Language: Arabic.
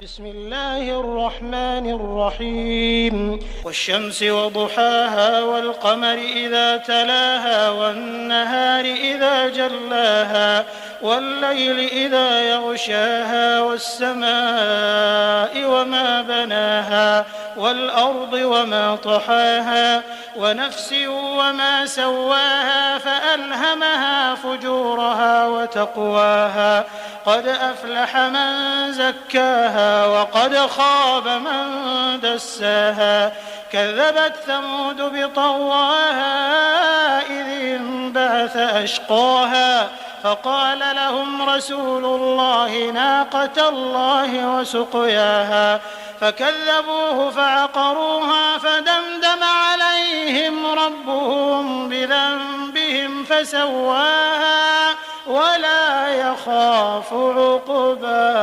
بسم الله الرحمن الرحيم والشمس وضحاها والقمر إذا تلاها والنهار إذا جلاها والليل إذا يغشاها والسماء وما بناها والأرض وما طحاها ونفس وما سواها فألهمها فجورها وتقواها قد أفلح من زكاها وقد خاب من دساها كذبت ثمود بطغواها إذ انبعث أشقاها فقال لهم رسول الله ناقة الله وسقياها فكذبوه فعقروها فدمدم عليهم ربهم بذنبهم فسواها ولا يخاف عقباها.